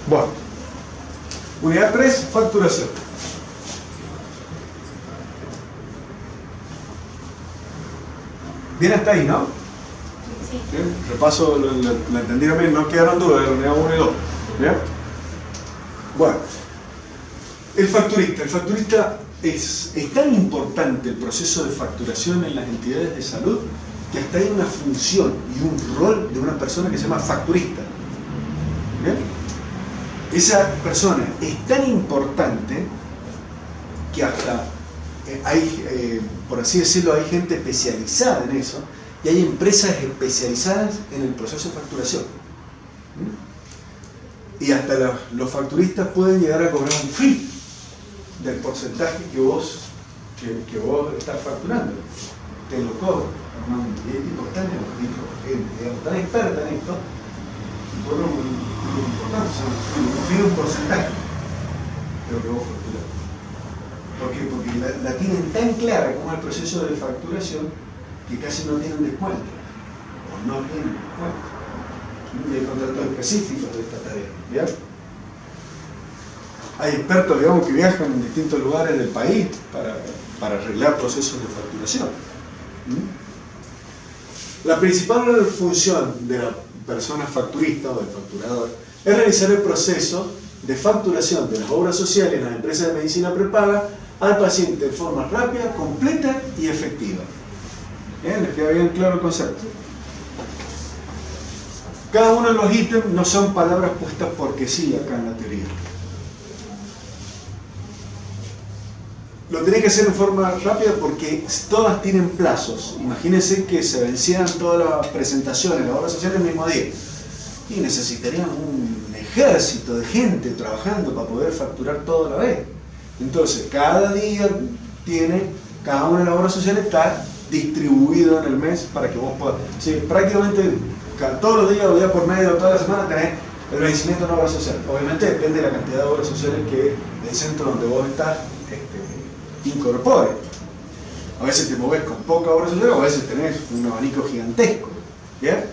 Bueno, unidad 3, facturación. Bien hasta ahí, ¿no? Sí. Bien, repaso, lo entendieron bien, no quedaron dudas de la unidad 1 y 2. ¿Bien? Bueno, el facturista es tan importante el proceso de facturación en las entidades de salud que hasta hay una función y un rol de una persona que se llama facturista. ¿Bien? Esa persona es tan importante que hasta hay, por así decirlo, hay gente especializada en eso y hay empresas especializadas en el proceso de facturación. Y hasta los facturistas pueden llegar a cobrar un fee del porcentaje que vos estás facturando. Te lo cobran normalmente. Y hay tipos tan gente, tan experta en esto, y cobran muy importante, o sea, un porcentaje de lo que vos facturás. ¿Por qué? Porque la tienen tan clara como el proceso de facturación que casi no tienen descuento. O no tienen descuento. Y hay contratos específicos de esta tarea. ¿Bien? Hay expertos, digamos, que viajan en distintos lugares del país para arreglar procesos de facturación. La principal función de la persona facturista o del facturador es realizar el proceso de facturación de las obras sociales en las empresas de medicina prepaga al paciente de forma rápida, completa y efectiva. ¿Bien? ¿Les queda bien claro el concepto? Cada uno de los ítems no son palabras puestas porque sí acá en la teoría. Lo tenés que hacer en forma rápida porque todas tienen plazos. Imagínense que se vencieran todas las presentaciones, las obras sociales el mismo día. Y necesitarían un ejército de gente trabajando para poder facturar todo a la vez. Entonces, cada día cada una de las obras sociales está distribuido en el mes para que vos puedas. Sí, prácticamente todos los días o día por medio, toda la semana tenés el vencimiento de una obra social. Obviamente depende de la cantidad de obras sociales que el centro donde vos estás incorpore. A veces te movés con poca obra social o a veces tenés un abanico gigantesco. ¿Bien?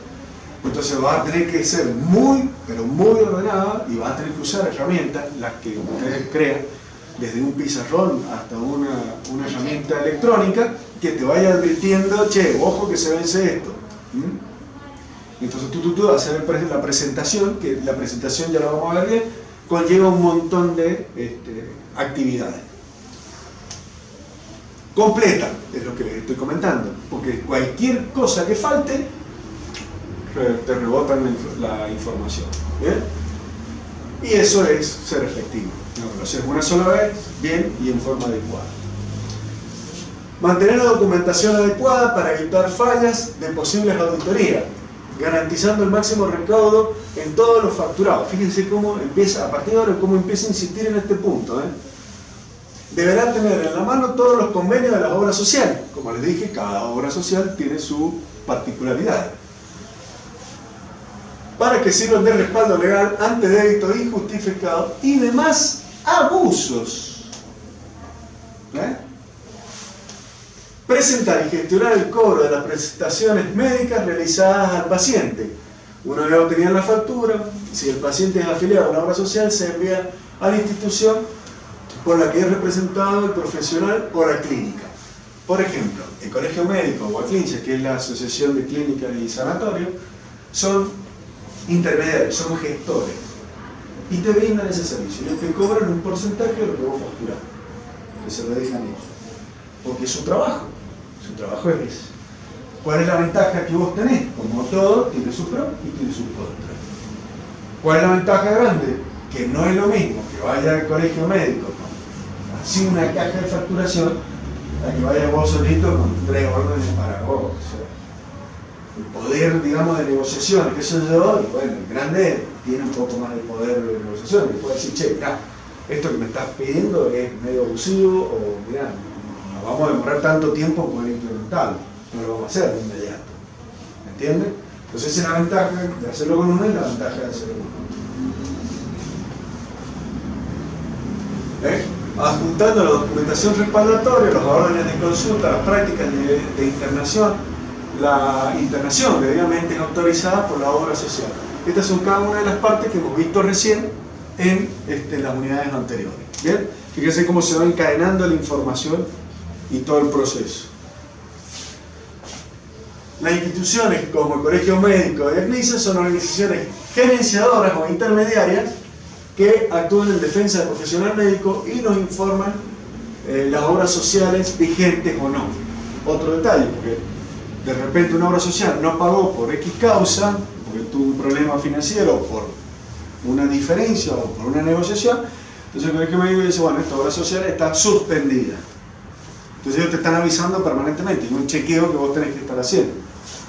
Entonces vas a tener que ser muy, pero muy ordenada y vas a tener que usar herramientas, las que ustedes crean, desde un pizarrón hasta una herramienta electrónica que te vaya advirtiendo, che, ojo que se vence esto. Entonces tú hacer la presentación, que la presentación ya la vamos a ver bien, conlleva un montón de actividades. Completa, es lo que les estoy comentando, porque cualquier cosa que falte, te rebotan la información. ¿Bien? Y eso es ser efectivo. Lo haces una sola vez, bien y en forma adecuada. Mantener la documentación adecuada para evitar fallas de posibles auditorías, garantizando el máximo recaudo en todos los facturados. Fíjense cómo empieza, a partir de ahora, cómo empieza a insistir en este punto. Deberá tener en la mano todos los convenios de las obras sociales. Como les dije, cada obra social tiene su particularidad. Para que sirvan de respaldo legal ante débitos injustificados y demás abusos. Presentar y gestionar el cobro de las prestaciones médicas realizadas al paciente. Una vez obtenida la factura, si el paciente es afiliado a una obra social, se envía a la institución por la que es representado el profesional o la clínica. Por ejemplo, el Colegio Médico o ACLINCHA, que es la Asociación de Clínicas y Sanatorios, son intermediarios, son gestores y te brindan ese servicio. Ellos te cobran un porcentaje de lo que vos facturás, que se lo dejan ellos, porque es su trabajo es ese. ¿Cuál es la ventaja que vos tenés? Como todo, tiene sus pros y tiene sus contras. ¿Cuál es la ventaja grande? Que no es lo mismo que vaya al colegio médico con así una caja de facturación a que vaya vos solito con 3 órdenes para vos. O sea, el poder, digamos, de negociación, que eso yo, y bueno, el grande tiene un poco más de poder de negociación, y puede decir, che, mirá, esto que me estás pidiendo es medio abusivo, o mirá, no vamos a demorar tanto tiempo en poder implementarlo, no lo vamos a hacer de inmediato. ¿Me entiendes? Entonces esa es la ventaja de hacerlo con uno y la ventaja de hacerlo con otro. Adjuntando la documentación respaldatoria, los órdenes de consulta, las prácticas de internación, la internación debidamente es autorizada por la obra social. Estas son cada una de las partes que hemos visto recién en las unidades anteriores. ¿Bien? Fíjense cómo se va encadenando la información y todo el proceso. Las instituciones como el Colegio Médico y el CNICE son organizaciones gerenciadoras o intermediarias que actúan en defensa del profesional médico y nos informan las obras sociales vigentes o no. Otro detalle, porque de repente una obra social no pagó por X causa, porque tuvo un problema financiero, por una diferencia o por una negociación, entonces el Colegio Médico dice, bueno, esta obra social está suspendida. Entonces ellos te están avisando permanentemente, es un chequeo que vos tenés que estar haciendo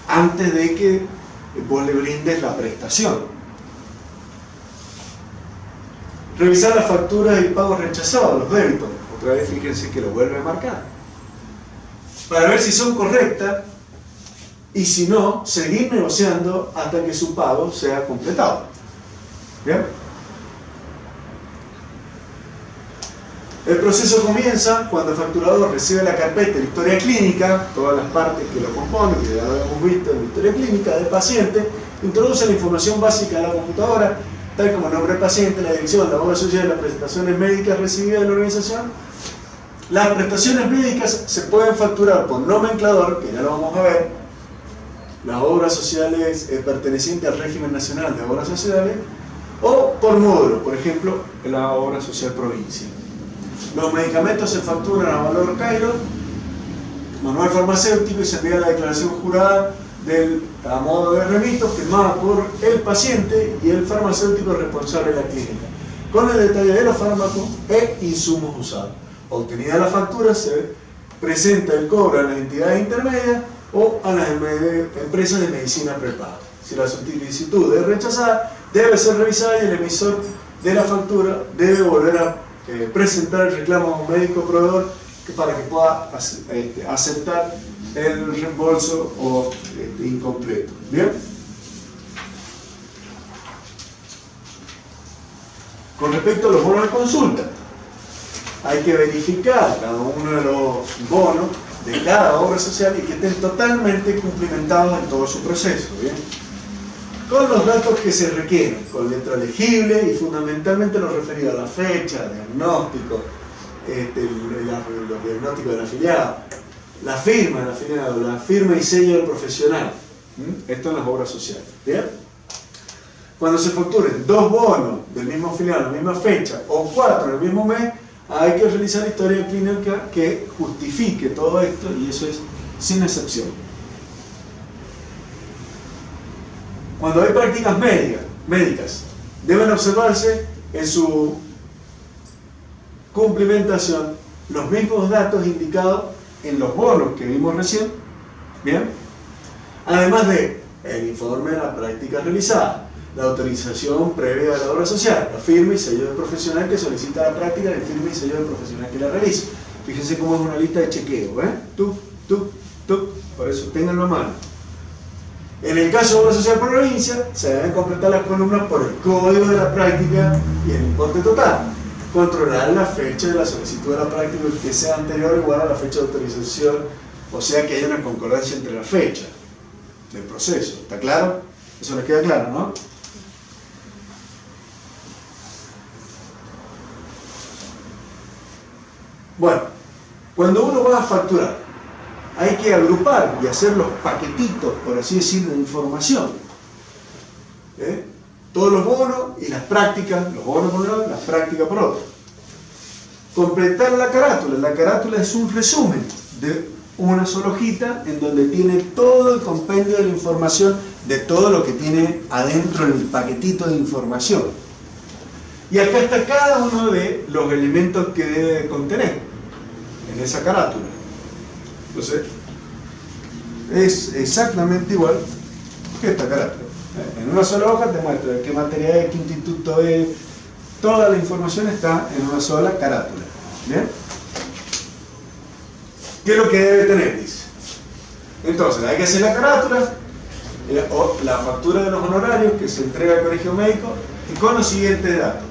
antes de que vos le brindes la prestación. Revisar las facturas y pagos rechazados, los débitos. Otra vez fíjense que lo vuelve a marcar. Para ver si son correctas y si no, seguir negociando hasta que su pago sea completado. ¿Bien? El proceso comienza cuando el facturador recibe la carpeta de historia clínica, todas las partes que lo componen, que ya lo hemos visto en la historia clínica del paciente, introduce la información básica de la computadora, tal como el nombre del paciente, la dirección, la obra social, las prestaciones médicas recibidas de la organización. Las prestaciones médicas se pueden facturar por nomenclador, que ya lo vamos a ver, las obras sociales pertenecientes al régimen nacional de obras sociales, o por módulo, por ejemplo, la obra social provincia. Los medicamentos se facturan a valor Cairo, manual farmacéutico, y se envía la declaración jurada a modo de remito firmada por el paciente y el farmacéutico responsable de la clínica, con el detalle de los fármacos e insumos usados. Obtenida la factura, se presenta el cobro a las entidades intermedias o a las empresas de medicina prepaga. Si la solicitud es rechazada, debe ser revisada y el emisor de la factura debe volver a presentar el reclamo a un médico proveedor para que pueda aceptar el reembolso o incompleto. ¿Bien? Con respecto a los bonos de consulta, hay que verificar cada uno de los bonos de cada obra social y que estén totalmente cumplimentados en todo su proceso. ¿Bien? Con los datos que se requieren, con letra legible y fundamentalmente lo referido a la fecha, diagnóstico, los diagnósticos del afiliado, la firma del afiliado, la firma y sello del profesional. Esto en las obras sociales. ¿Bien? Cuando se facturen 2 bonos del mismo afiliado en la misma fecha o 4 en el mismo mes, hay que realizar historia clínica que justifique todo esto, y eso es sin excepción. Cuando hay prácticas médicas, deben observarse en su cumplimentación los mismos datos indicados en los bonos que vimos recién, ¿bien? Además de el informe de la práctica realizada, la autorización previa de la obra social, la firma y sello del profesional que solicita la práctica, el firma y sello del profesional que la realiza. Fíjense cómo es una lista de chequeo, por eso ténganlo a mano. En el caso de obra social por provincia, se deben completar las columnas por el código de la práctica y el importe total. Controlar la fecha de la solicitud de la práctica que sea anterior o igual a la fecha de autorización, o sea que haya una concordancia entre la fecha del proceso. ¿Está claro? Eso les queda claro, ¿no? Bueno, cuando uno va a facturar, hay que agrupar y hacer los paquetitos, por así decirlo, de información. Todos los bonos y las prácticas, los bonos por un lado y las prácticas por otro. Completar la carátula. La carátula es un resumen de una sola hojita en donde tiene todo el compendio de la información de todo lo que tiene adentro el paquetito de información. Y acá está cada uno de los elementos que debe contener en esa carátula. Entonces, es exactamente igual que esta carátula. En una sola hoja te muestra de qué materia es, qué instituto es, toda la información está en una sola carátula. ¿Bien? ¿Qué es lo que debe tener? Dice. Entonces, hay que hacer la carátula, o la factura de los honorarios que se entrega al colegio médico y con los siguientes datos.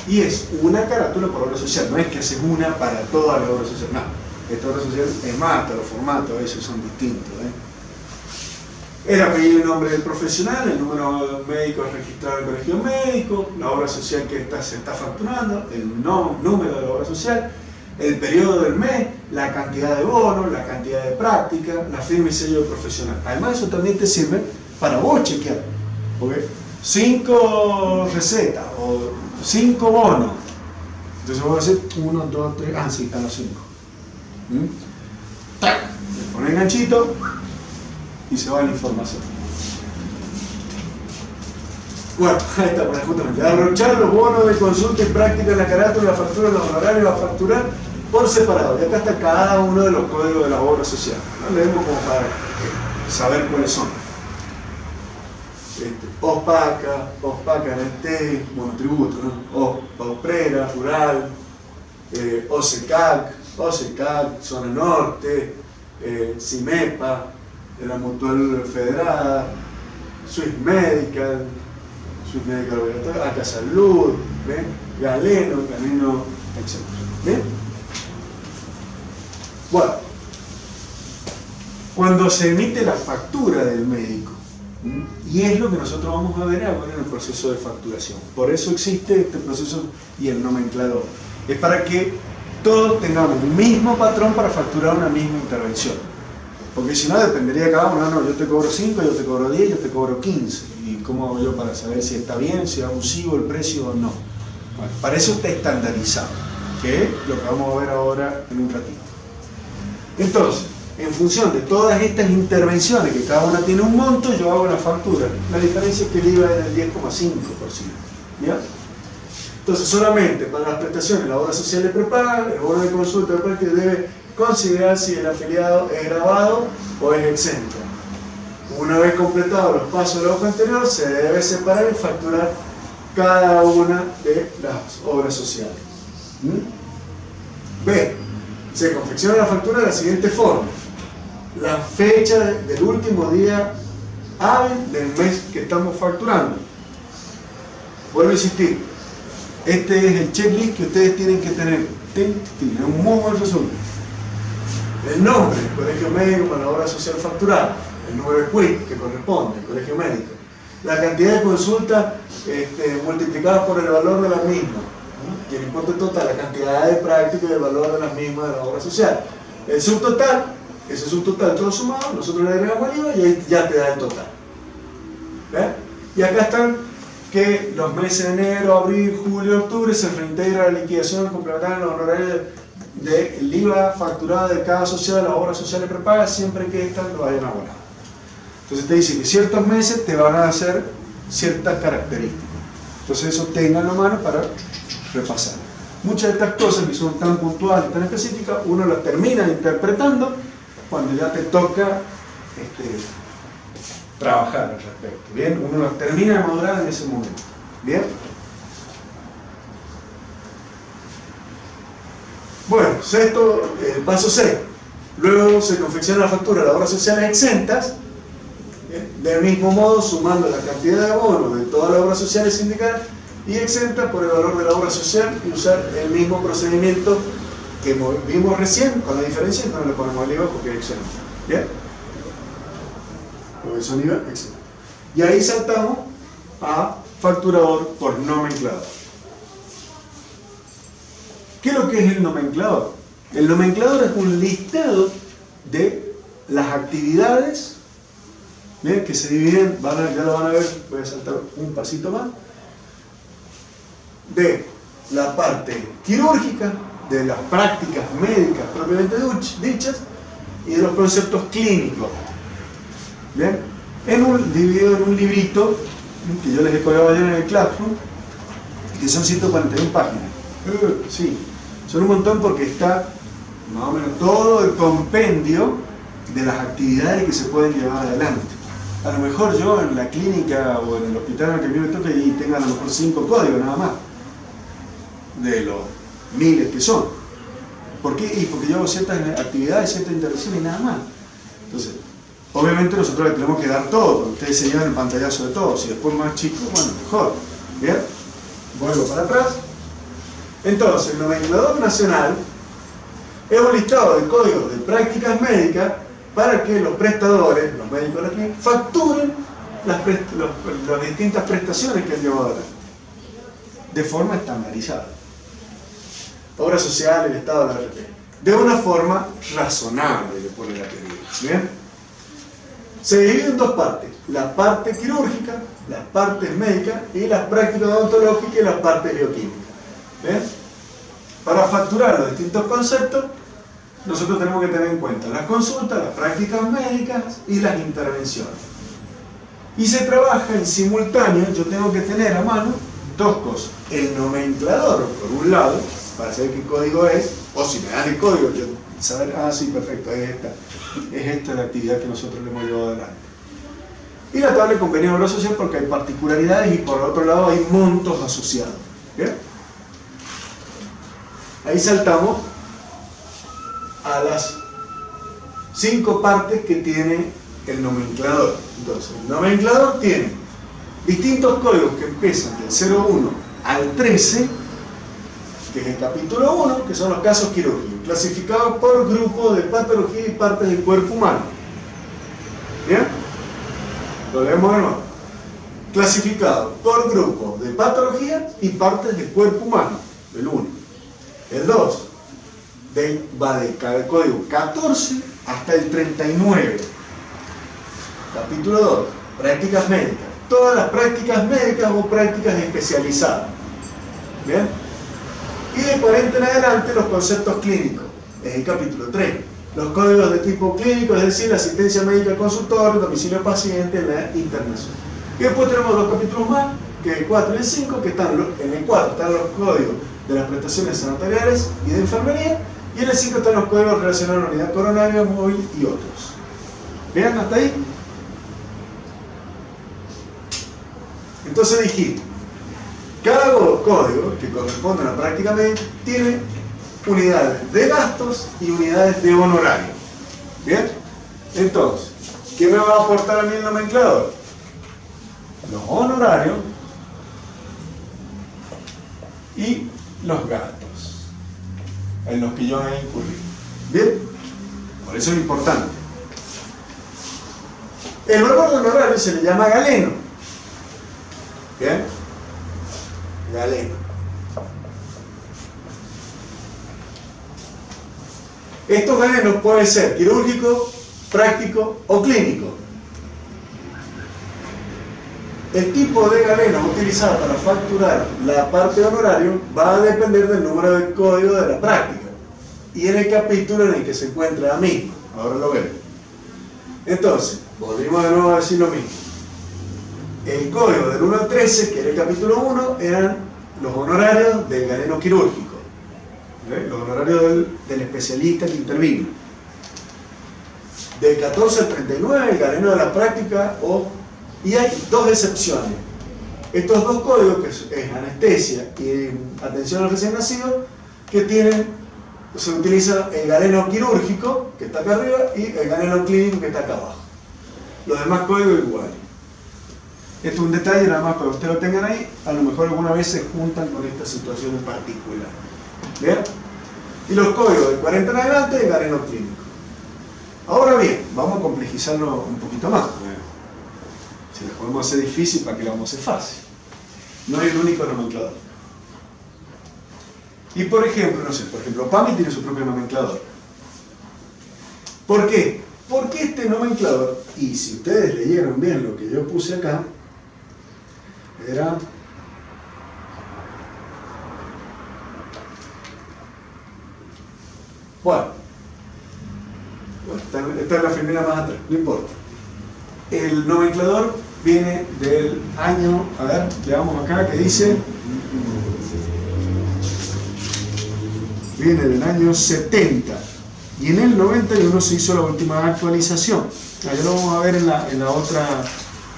Y es una carátula por obra social, no es que haces una para toda la obra social, no. Esta obra social es más, hasta los formatos a veces son distintos. El apellido y nombre del profesional, el número médico registrado en el colegio médico, la obra social que se está facturando, el número de la obra social, el periodo del mes, la cantidad de bonos, la cantidad de práctica, la firma y sello del profesional. Además, eso también te sirve para vos chequear. Porque 5 recetas o 5 bonos. Entonces vos vas a hacer 1, 2, 3, sí, están los 5. ¡Tac! Le pones el ganchito y se va la información. Bueno, ahí está, justamente. Abrochar los bonos de consulta y práctica en la carátula, la factura, los honorarios a facturar por separado. Y acá está cada uno de los códigos de la obra social. ¿No? Leemos como para saber cuáles son. OSPACA, NT, monotributo, ¿no? OSPRERA, rural, OSECAC, zona norte, CIMEPA, de la Mutual Federada, Swiss Medical Obligatoria, Acá Salud, ¿ven? Galeno, etc. ¿Bien? Bueno, cuando se emite la factura del médico, y es lo que nosotros vamos a ver ahora en el proceso de facturación. Por eso existe este proceso y el nomenclador. Es para que todos tengamos un mismo patrón para facturar una misma intervención. Porque si no, dependería de cada uno. No, yo te cobro 5, yo te cobro 10, yo te cobro 15. ¿Y cómo hago yo para saber si está bien, si es abusivo el precio o no? Bueno, para eso está estandarizado, que es lo que vamos a ver ahora en un ratito. Entonces, en función de todas estas intervenciones, que cada una tiene un monto, yo hago la factura. La diferencia es que el IVA es del 10,5%. ¿Ya? Entonces, solamente para las prestaciones, la obra social de prepaga, el bono de consulta de práctica debe considerar si el afiliado es grabado o es exento. Una vez completados los pasos de la hoja anterior, se debe separar y facturar cada una de las obras sociales. B. Se confecciona la factura de la siguiente forma: la fecha del último día hábil del mes que estamos facturando. Vuelvo a insistir, este es el checklist que ustedes tienen que tener. Tiene un muy buen resumen. El nombre del colegio médico para la obra social facturada, el número de quit que corresponde al colegio médico, la cantidad de consultas multiplicada por el valor de las mismas, y el importe total, la cantidad de práctica y el valor de las mismas de la obra social. El subtotal, ese subtotal todo sumado, nosotros le agregamos el IVA y ahí ya te da el total. ¿Ven? Y acá están que los meses de enero, abril, julio, octubre se reintegra la liquidación complementaria en los honorarios del IVA facturado de cada asociado de las obras sociales prepagas siempre que éstas lo hayan abonado. Entonces te dice que ciertos meses te van a hacer ciertas características. Entonces eso ténganlo a mano para repasar. Muchas de estas cosas que son tan puntuales, tan específicas, uno las termina interpretando cuando ya te toca trabajar al respecto. ¿Bien? Uno las termina de madurar en ese momento. ¿Bien? Bueno, sexto, paso 6. Luego se confecciona la factura de las obras sociales exentas, del mismo modo sumando la cantidad de bonos de todas las obras sociales sindicadas y exentas por el valor de la obra social y usar el mismo procedimiento que vimos recién, con la diferencia no le ponemos el IVA porque es exento. ¿Bien? Porque son IVA exento. Y ahí saltamos a facturador por nomenclador. ¿Qué es lo que es el nomenclador? El nomenclador es un listado de las actividades, ¿bien?, que se dividen, ya lo van a ver, voy a saltar un pasito más, de la parte quirúrgica, de las prácticas médicas propiamente dichas y de los conceptos clínicos. ¿Bien? Dividido en un librito que yo les he colgado ayer en el Classroom, que son 141 páginas. Sí, son un montón porque está más o menos todo el compendio de las actividades que se pueden llevar adelante. A lo mejor yo en la clínica o en el hospital en el que a mí me toca y tenga a lo mejor 5 códigos nada más, de los miles que son. ¿Por qué? Y porque yo hago ciertas actividades, ciertas intervenciones y nada más. Entonces, obviamente nosotros le tenemos que dar todo, porque ustedes se llevan el pantallazo de todo. Si después más chico, bueno, mejor. ¿Bien? Vuelvo para atrás. Entonces, el nomenclador nacional es un listado de códigos de prácticas médicas para que los prestadores, los médicos de la clínica, facturen las distintas prestaciones que han llevado adelante, de forma estandarizada. Obra social, el Estado, la RP, de una forma razonable, le pone la teoría. ¿Bien? Se divide en dos partes: la parte quirúrgica, las partes médicas, y las prácticas odontológicas y las partes bioquímicas. ¿Bien? Para facturar los distintos conceptos, nosotros tenemos que tener en cuenta las consultas, las prácticas médicas y las intervenciones. Y se trabaja en simultáneo. Yo tengo que tener a mano dos cosas: el nomenclador, por un lado, para saber qué código es, o si me dan el código, yo saber, sí, perfecto, es esta la actividad que nosotros le hemos llevado adelante. Y la tabla de convenio de obra social, porque hay particularidades y por otro lado hay montos asociados. ¿Bien? Ahí saltamos a las 5 partes que tiene el nomenclador. Entonces, el nomenclador tiene distintos códigos que empiezan del 01 al 13, que es el capítulo 1, que son los casos quirúrgicos, clasificados por grupo de patología y partes del cuerpo humano. ¿Bien? Lo leemos de nuevo. Clasificado por grupo de patología y partes del cuerpo humano, el 1. El 2 va del código 14 hasta el 39. Capítulo 2, prácticas médicas. Todas las prácticas médicas o prácticas especializadas. ¿Bien? Y de 40 en adelante los conceptos clínicos. Es el capítulo 3. Los códigos de tipo clínico, es decir, la asistencia médica al consultorio, domicilio del paciente, la internación. Y después tenemos 2 capítulos más, que es el 4 y el 5, que están en el 4 están los códigos de las prestaciones sanitarias y de enfermería, y en el 5 están los códigos relacionados a la unidad coronaria, móvil y otros. ¿Vean hasta ahí? Entonces dijimos, cada código que corresponde a la práctica médica tiene unidades de gastos y unidades de honorario. ¿Bien? Entonces, ¿qué me va a aportar a mí el nomenclador? Los honorarios y los gastos en los que yo he incurrido. ¿Bien? Por eso es importante. El valor de honorario se le llama galeno. ¿Bien? Galeno. Estos galenos pueden ser quirúrgico, práctico o clínico. El tipo de galeno utilizado para facturar la parte de honorario va a depender del número de código de la práctica y en el capítulo en el que se encuentra la misma. Ahora lo vemos. Entonces, volvimos de nuevo a decir lo mismo. El código del 1 al 13, que era el capítulo 1, eran los honorarios del galeno quirúrgico. Los honorarios del especialista que intervino. Del 14 al 39, el galeno de la práctica y hay 2 excepciones. Estos 2 códigos, que es anestesia y atención al recién nacido, que se utiliza el galeno quirúrgico, que está acá arriba, y el galeno clínico, que está acá abajo. Los demás códigos iguales. Esto es un detalle nada más para que ustedes lo tengan ahí. A lo mejor alguna vez se juntan con esta situación en particular. ¿Bien? Y los códigos de 40 en adelante de galeno clínico. Ahora bien, vamos a complejizarlo un poquito más. Si lo podemos hacer difícil, ¿para qué lo vamos a hacer fácil? No hay un único nomenclador. Y por ejemplo, PAMI tiene su propio nomenclador. ¿Por qué? Porque este nomenclador, y si ustedes leyeron bien lo que yo puse acá, era bueno, esta es la primera más atrás, no importa. El nomenclador viene del año, a ver, leamos acá que dice, viene del año 70 y en el 91 se hizo la última actualización. Allá lo vamos a ver en la otra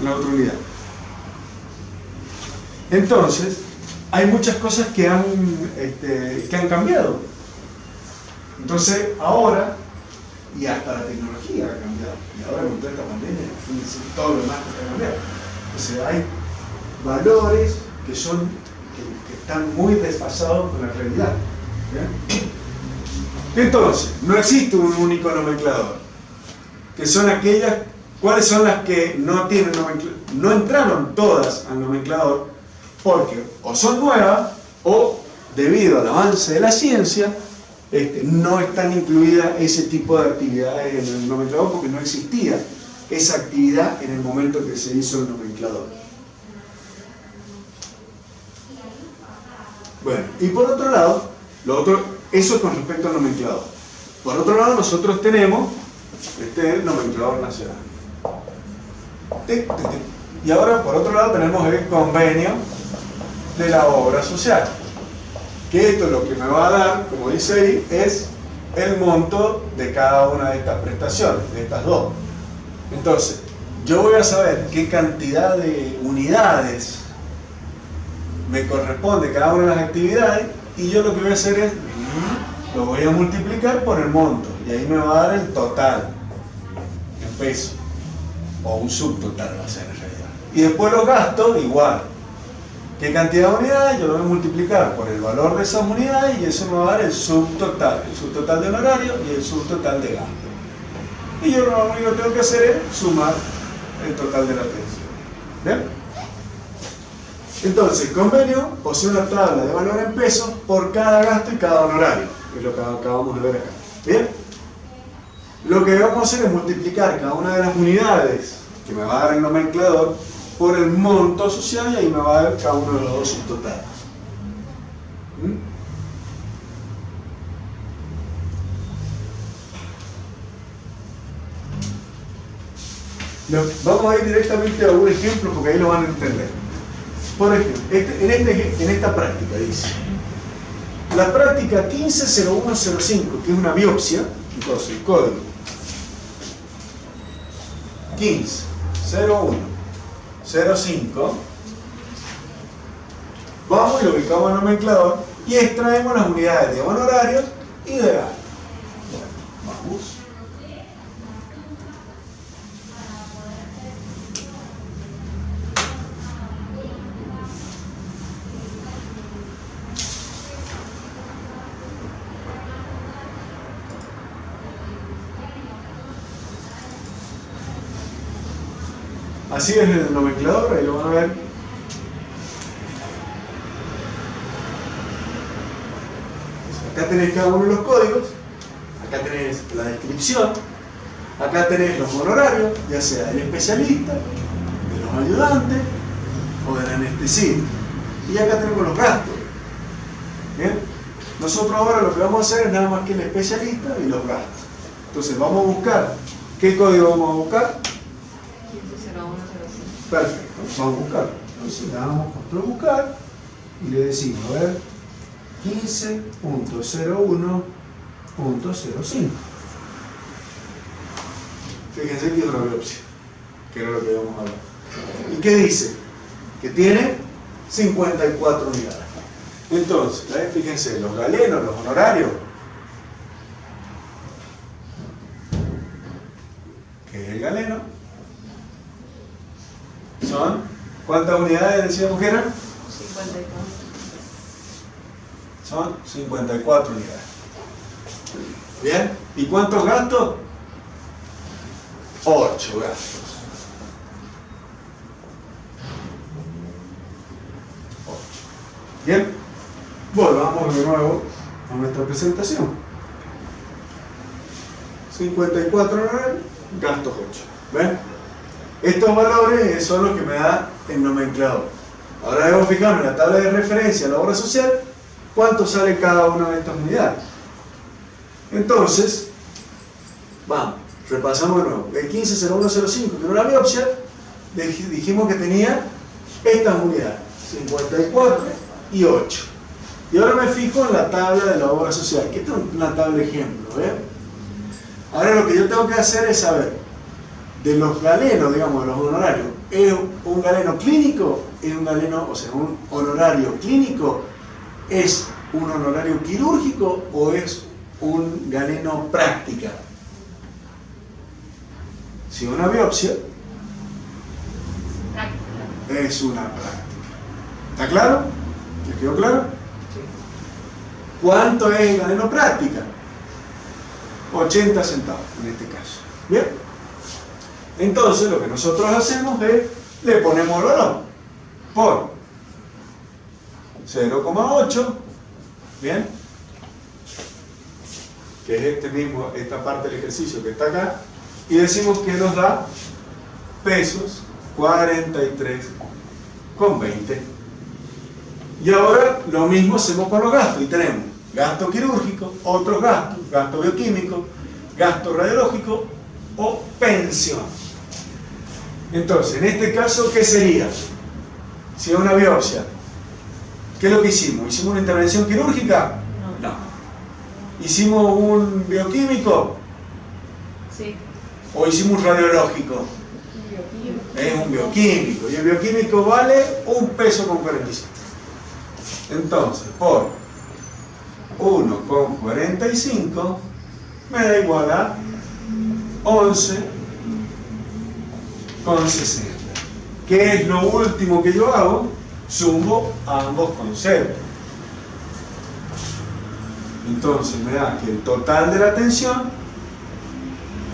unidad. Entonces, hay muchas cosas que han cambiado. Entonces, ahora, y hasta la tecnología ha cambiado, y ahora con toda esta pandemia, todo lo demás ha cambiado. Entonces, hay valores que están muy desfasados con la realidad. ¿Bien? Entonces, no existe un único nomenclador. que son aquellas, cuáles son las que no tienen no entraron todas al nomenclador, porque o son nuevas o debido al avance de la ciencia no están incluidas ese tipo de actividades en el nomenclador porque no existía esa actividad en el momento que se hizo el nomenclador. Bueno, y por otro lado, eso con respecto al nomenclador. Por otro lado, nosotros tenemos el nomenclador nacional. Y ahora, por otro lado, tenemos el convenio de la obra social. Que esto lo que me va a dar, como dice ahí, es el monto de cada una de estas prestaciones, de estas dos. Entonces, yo voy a saber qué cantidad de unidades me corresponde cada una de las actividades y yo lo que voy a hacer es, lo voy a multiplicar por el monto y ahí me va a dar el total en pesos o un subtotal va a ser en realidad. Y después los gastos igual. ¿Qué cantidad de unidades? Yo lo voy a multiplicar por el valor de esas unidades y eso me va a dar el subtotal de honorario y el subtotal de gasto. Y yo lo único que tengo que hacer es sumar el total de la pensión. ¿Bien? Entonces, el convenio posee una tabla de valor en pesos por cada gasto y cada honorario, que es lo que acabamos de ver acá. ¿Bien? Lo que vamos a hacer es multiplicar cada una de las unidades que me va a dar el nomenclador por el monto social y ahí me va a dar cada uno de los dos subtotales. Vamos a ir directamente a un ejemplo porque ahí lo van a entender. Por ejemplo, en esta práctica dice, la práctica 150105, que es una biopsia, entonces el código 150105, vamos y lo ubicamos en el nomenclador y extraemos las unidades de honorarios y de gastos. Bueno, vamos. Así es el nomenclador, ahí lo van a ver. Acá tenés cada uno de los códigos, acá tenés la descripción, acá tenés los honorarios, ya sea del especialista, de los ayudantes o del anestesista. Y acá tenemos los gastos. ¿Bien? Nosotros ahora lo que vamos a hacer es nada más que el especialista y los gastos. Entonces vamos a buscar, ¿qué código vamos a buscar? Perfecto, vamos a buscar. Entonces le damos control buscar y le decimos, a ver, 15.01.05. Fíjense que es una biopsia, que era lo que íbamos a hablar. ¿Y qué dice? Que tiene 54 unidades. Entonces, fíjense, los galenos, los honorarios, que es el galeno, son, ¿cuántas unidades decíamos que eran? 54. Son 54 unidades. ¿Bien? ¿Y cuántos gastos? 8 gastos. 8. ¿Bien? Volvamos de nuevo a nuestra presentación. 54 honorarios, gastos 8. ¿Ven? Estos valores son los que me da el nomenclador. Ahora debemos fijarnos en la tabla de referencia a la obra social, cuánto sale cada una de estas unidades. Entonces, vamos, repasamos de nuevo. El 15.0105, que era una biopsia, dijimos que tenía estas unidades, 54 y 8. Y ahora me fijo en la tabla de la obra social, que esta es una tabla ejemplo. Ahora lo que yo tengo que hacer es saber de los galenos, digamos, de los honorarios, ¿es un galeno clínico? ¿Es un galeno, o sea, un honorario clínico? ¿Es un honorario quirúrgico o es un galeno práctica? Si es una biopsia, es una práctica. ¿Está claro? ¿Les quedó claro? ¿Cuánto es el galeno práctica? 80 centavos en este caso. ¿Bien? Entonces lo que nosotros hacemos es, le ponemos el valor por 0,8, ¿bien? Que es esta parte del ejercicio que está acá, y decimos que nos da pesos 43,20. Y ahora lo mismo hacemos con los gastos, y tenemos gasto quirúrgico, otros gastos, gasto bioquímico, gasto radiológico o pensión. Entonces, en este caso, ¿qué sería? Si es una biopsia, ¿qué es lo que hicimos? ¿Hicimos una intervención quirúrgica? No. ¿Hicimos un bioquímico? Sí. ¿O hicimos un radiológico? Es un bioquímico. Y el bioquímico vale 1 peso con 45. Entonces, por 1,45 me da igual a 11,60. ¿Qué es lo último que yo hago? Sumo ambos conceptos. Entonces me da que el total de la tensión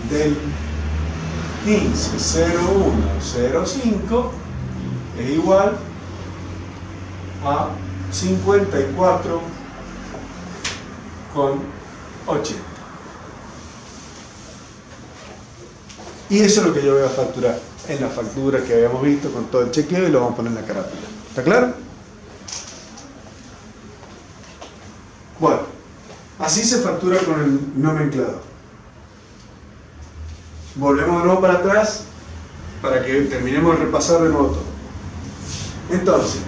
del 15,0105 es igual a 54,80. Y eso es lo que yo voy a facturar en la factura que habíamos visto con todo el chequeo, y lo vamos a poner en la carátula. ¿Está claro? Bueno, así se factura con el nomenclador. Volvemos de nuevo para atrás para que terminemos de repasar de nuevo todo. Entonces,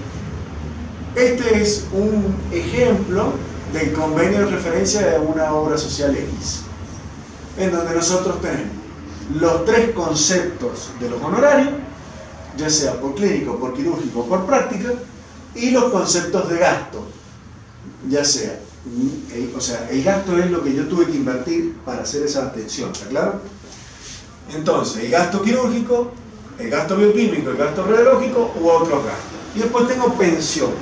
este es un ejemplo del convenio de referencia de una obra social X, en donde nosotros tenemos los 3 conceptos de los honorarios, ya sea por clínico, por quirúrgico o por práctica, y los conceptos de gasto, ya sea, el gasto es lo que yo tuve que invertir para hacer esa atención, ¿está claro? Entonces, el gasto quirúrgico, el gasto bioquímico, el gasto radiológico u otros gastos. Y después tengo pensión.